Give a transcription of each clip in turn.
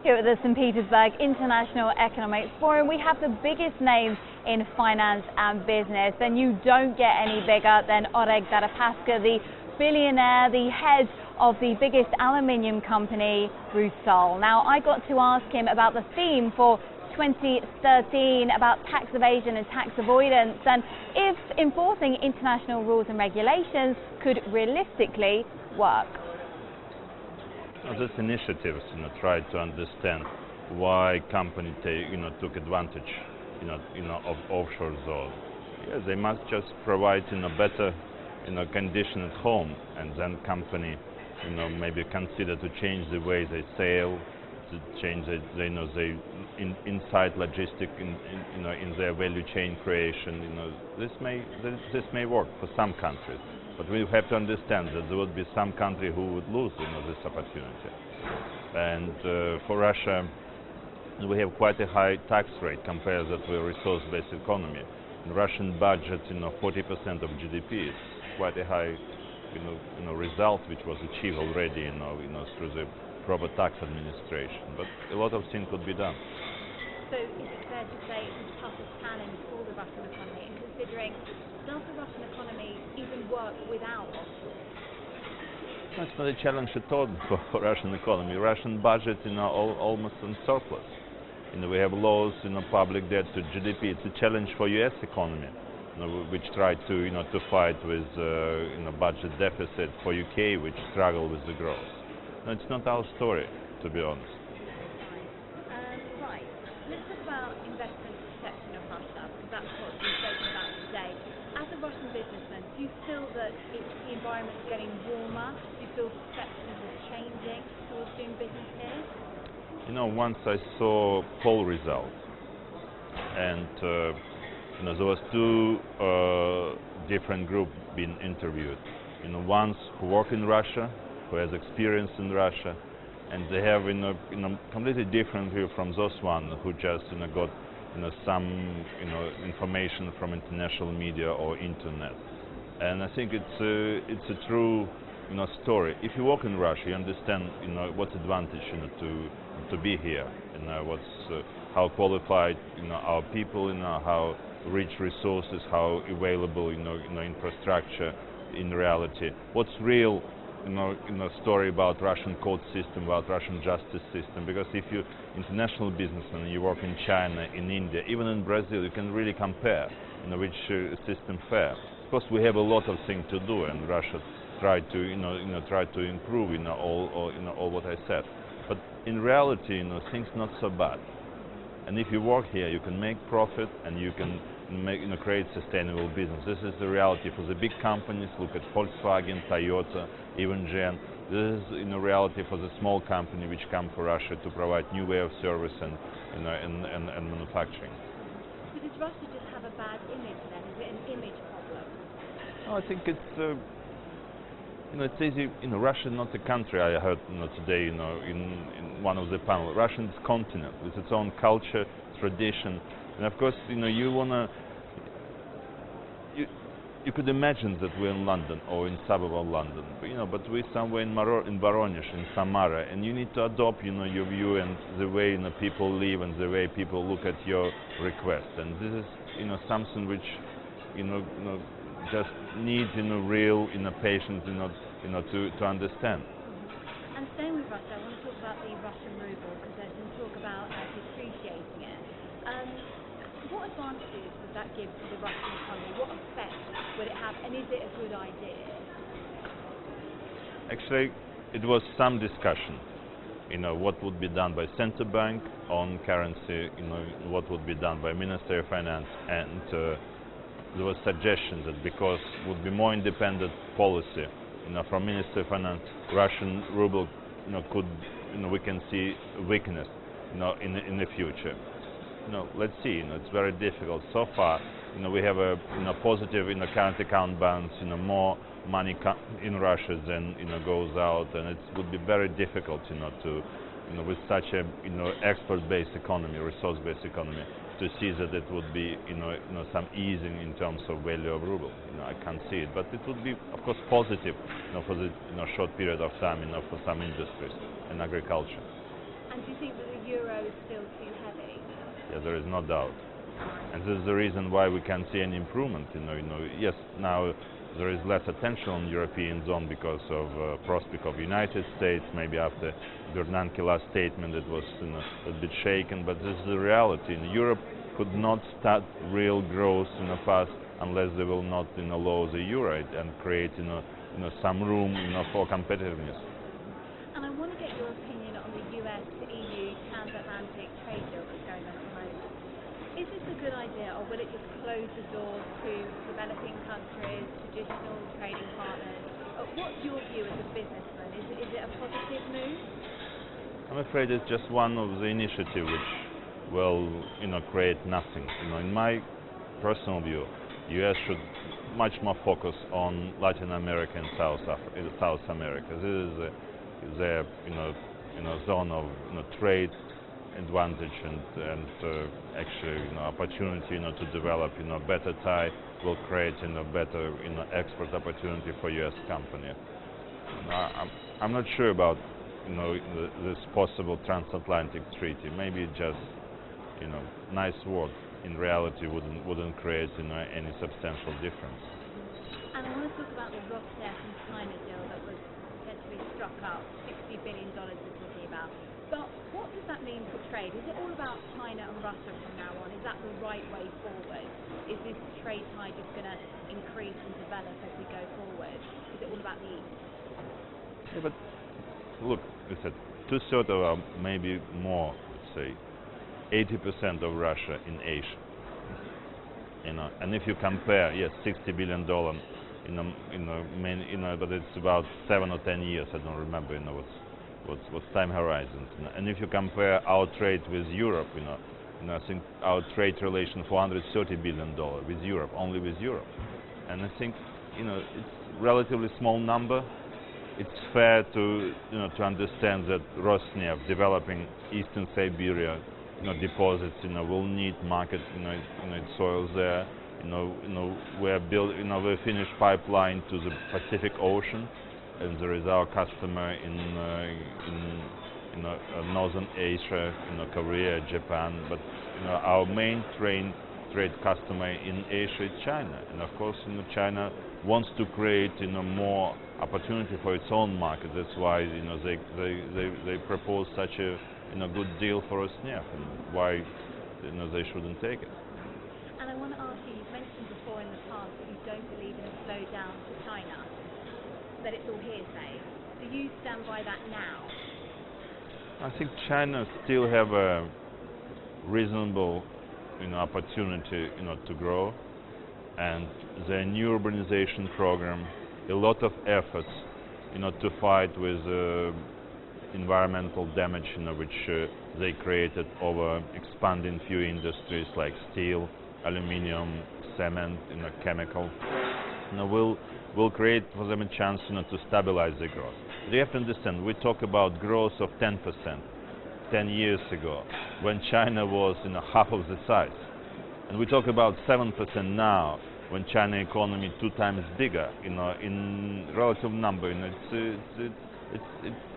Here at the St. Petersburg International Economics Forum, we have the biggest names in finance and business, and you don't get any bigger than Oleg Deripaska, the billionaire, the head of the biggest aluminium company, Rusal. Now, I got to ask him about the theme for 2013, about tax evasion and tax avoidance, and if enforcing international rules and regulations could realistically work. This initiatives, try to understand why company took advantage, of offshore zones. Yeah, they must just provide, better, condition at home, and then company, maybe consider to change the way they sail, to change the, inside logistic in their value chain creation. This may work for some countries. But we have to understand that there would be some country who would lose, this opportunity. And for Russia, we have quite a high tax rate compared to a resource-based economy. In Russian budget, 40% of GDP is quite a high, result which was achieved already, through the proper tax administration. But a lot of things could be done. So is it fair to say it's the toughest challenge for the Russian economy, and considering does the Russian economy even work without offshore? That's not a challenge at all for Russian economy. Russian budget, almost in surplus. We have laws, public debt to GDP. It's a challenge for U.S. economy, which try to fight with, budget deficit. For UK, which struggle with the growth. No, it's not our story, to be honest. Right. Let's talk about investment perception of Russia, because that's what we're talking about today. As a Russian businessman, do you feel that the environment is getting warmer? Do you feel perceptions are changing towards doing business here? Once I saw poll results, and there was two different groups being interviewed. Ones who work in Russia, who has experience in Russia, and they have completely different view from those ones who just got some information from international media or internet. And I think it's a true story. If you work in Russia, you understand what's advantage to be here, how qualified our people, how rich resources, how available infrastructure in reality. What's real story about Russian court system, about Russian justice system, because if you international businessman, you work in China, in India, even in Brazil, you can really compare, which system fair. Of course, we have a lot of things to do, and Russia try to, try to improve, all what I said. But in reality, things not so bad. And if you work here, you can make profit, and you can make, create sustainable business. This is the reality for the big companies. Look at Volkswagen, Toyota, even GM. This is reality for the small company which come for Russia to provide new way of service and manufacturing. So does Russia just have a bad image then? Is it an image problem? No, I think it's it's easy. Russia is not a country. I heard today in one of the panel. Russia is a continent with its own culture, tradition. And of course, you wanna, you could imagine that we're in London or in suburb of London, but we're somewhere in Voronezh, in Samara, and you need to adopt, your view and the way people live and the way people look at your request. And this is, something which, just needs, real, patience, to understand. And staying with Russia, I want to talk about the Russian ruble, because there's been talk about depreciating it. What advantages would that give to the Russian economy? What effect would it have, and is it a good idea? Actually, it was some discussion, what would be done by central bank on currency, what would be done by Ministry of Finance, and there was suggestion that because would be more independent policy, from Ministry of Finance, Russian ruble, could, we can see weakness, in the future. Let's see. It's very difficult. So far, we have a positive current account balance. More money in Russia than goes out, and it would be very difficult, to with such a export-based economy, resource-based economy, to see that it would be some easing in terms of value of ruble. I can't see it, but it would be, of course, positive for the short period of time, for some industries and agriculture. And do you think that the euro is still too heavy? Yeah, there is no doubt. And this is the reason why we can't see any improvement. Yes, now there is less attention on European zone because of prospect of United States. Maybe after Bernanke last statement, it was a bit shaken. But this is the reality. Europe could not start real growth in the past unless they will not lower the euro and create some room for competitiveness. And I want to get your opinion on the US-EU transatlantic trade deal that's going on at the moment. Is this a good idea, or will it just close the doors to developing countries, traditional trading partners? What's your view as a businessman? Is it a positive move? I'm afraid it's just one of the initiatives which will create nothing. In my personal view, US should much more focus on Latin America and South America. This is their zone of trade advantage and actually opportunity to develop better tie will create better export opportunity for US company. I'm not sure about this possible transatlantic treaty. Maybe just nice word. In reality, wouldn't create any substantial difference. And I want to talk about the Rosneft and China deal that was potentially struck up. $60 billion we're talking about. But what does that mean for trade? Is it all about China and Russia from now on? Is that the right way forward? Is this trade tie just going to increase and develop as we go forward? Is it all about the East? Yeah, but look, we said 2/3 or maybe more, let's say, 80% of Russia in Asia. And if you compare, yes, $60 billion, but it's about 7 or 10 years. I don't remember, what's time horizons. And if you compare our trade with Europe, I think our trade relation $430 billion with Europe, only with Europe. And I think, it's relatively small number. It's fair to understand that Rosneft developing Eastern Siberia deposits will need market its soils there. We finished pipeline to the Pacific Ocean, and there is our customer in Northern Asia, Korea, Japan. But our main trade customer in Asia is China, and of course China wants to create more opportunity for its own market. That's why they propose such a good deal for Rosneft, and why they shouldn't take it. And I want to ask you've mentioned before in the past that you don't believe in a slowdown to China, that it's all hearsay. Do you stand by that now? I think China still have a reasonable opportunity to grow, and their new urbanization program, a lot of efforts to fight with environmental damage which they created over expanding few industries like steel, aluminium, cement, chemical, will create for them a chance to stabilize the growth. They have to understand, we talk about growth of 10% 10 years ago, when China was half of the size, and we talk about 7% now, when China economy 2 times bigger. In relative number,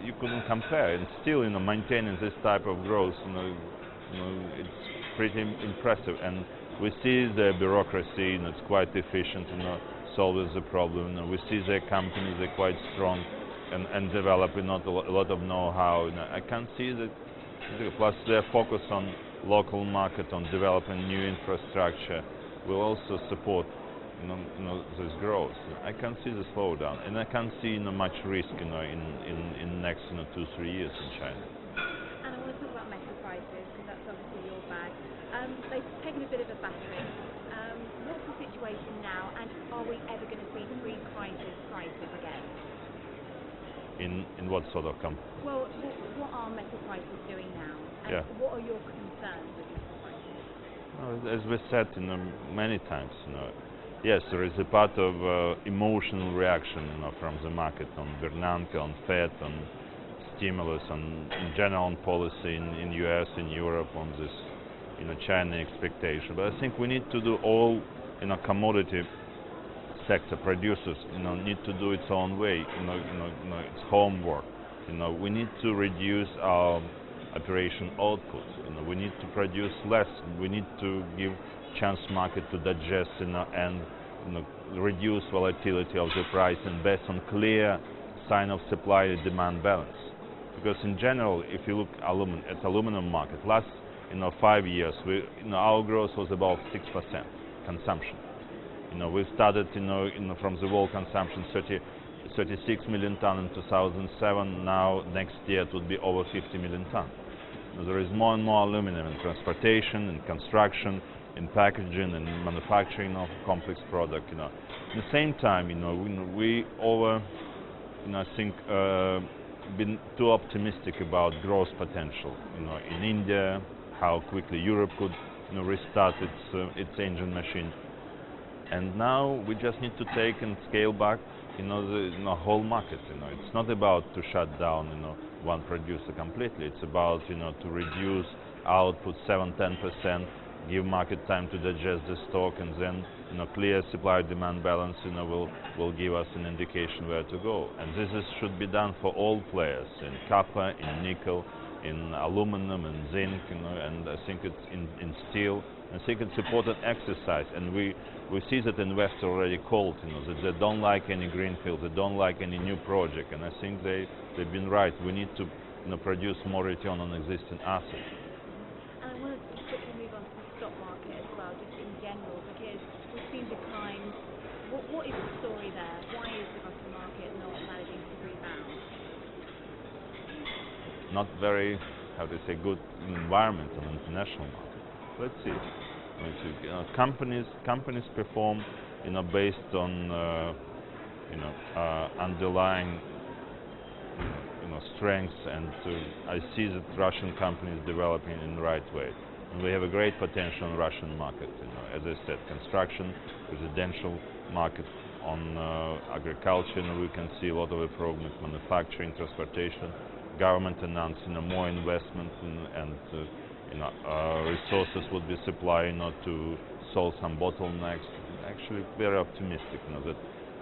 you couldn't compare, and still maintaining this type of growth, it's pretty impressive. And we see the bureaucracy, it's quite efficient, solves the problem. We see their companies, they're quite strong and developing a lot of know-how. I can see that, plus their focus on local market, on developing new infrastructure, will also support this growth. I can see the slowdown, and I can see much risk in next 2-3 years in China. And I want to talk about metal prices, because that's obviously your bag. They've taken a bit of a battering. What's the situation now, and are we ever going to see pre-crisis prices again? In what sort of Well, what are metal prices doing now, and what are your concerns with metal prices? As we said many times, yes, there is a part of emotional reaction from the market on Bernanke, on Fed, on stimulus, on in general on policy in US, in Europe, on this China expectation. But I think we need to do all commodity sector producers need to do its own way, its homework. We need to reduce our operation output. We need to produce less. We need to give chance market to digest, and reduce volatility of the price and based on clear sign of supply and demand balance. Because in general, if you look at aluminum market, last 5 years, our growth was about 6% consumption. We started from the world consumption 36 million ton in 2007. Now next year it would be over 50 million ton. There is more and more aluminum in transportation, in construction, in packaging, and manufacturing of complex product. At the same time, we I think been too optimistic about growth potential. In India, how quickly Europe could restart its engine machine. And now we just need to take and scale back the whole market. It's not about to shut down one producer completely. It's about to reduce output 7-10%, give market time to digest the stock, and then clear supply demand balance will give us an indication where to go. And this should be done for all players in copper, in nickel, in aluminum, and zinc, and I think it's in steel. I think it's important exercise, and we see that investors already called, that they don't like any greenfield, they don't like any new project, and I think they've been right. We need to produce more return on existing assets. And I want to quickly move on to the stock market as well, just in general, because we've seen declines. What is the story there? Why is the Russian market not managing to rebound? Not very, good environment on the international market. Let's see. Companies perform, based on underlying, strengths, and I see that Russian companies developing in the right way, and we have a great potential in the Russian market. As I said, construction, residential market, on agriculture, we can see a lot of improvement, manufacturing, transportation. Government announced more investment, and resources would be supplied to solve some bottlenecks. Actually, very optimistic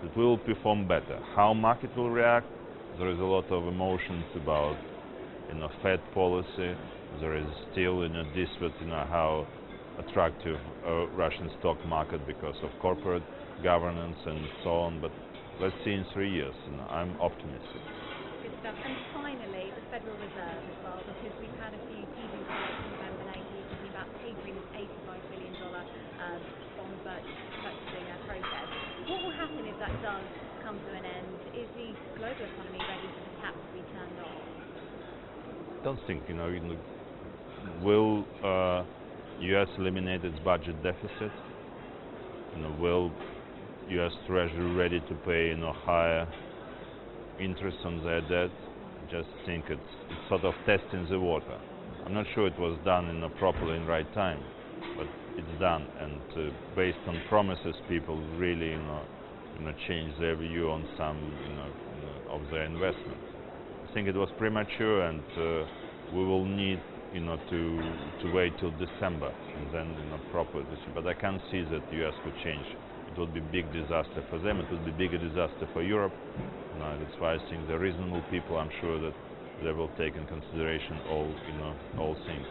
that we will perform better. How market will react? There is a lot of emotions about Fed policy. There is still dispute how attractive Russian stock market because of corporate governance and so on. But let's see in 3 years. I'm optimistic. Good stuff. And finally, the Federal Reserve as well, because we've had a few easing products in November 19 talking about tapering this $85 billion bond purchasing process. What will happen if that does come to an end? Is the global economy ready for the tap to be turned off? I don't think, will U.S. eliminate its budget deficit? Will U.S. Treasury ready to pay higher interest on their debt? I just think it's sort of testing the water. I'm not sure it was done properly in the right time, but it's done, and based on promises, people really change their view on some of their investment. I think it was premature, and we will need to wait till December and then proper decision. But I can't see that the U.S. could change. It would be big disaster for them. It would be bigger disaster for Europe. That's why I think the reasonable people, I'm sure that they will take in consideration all things.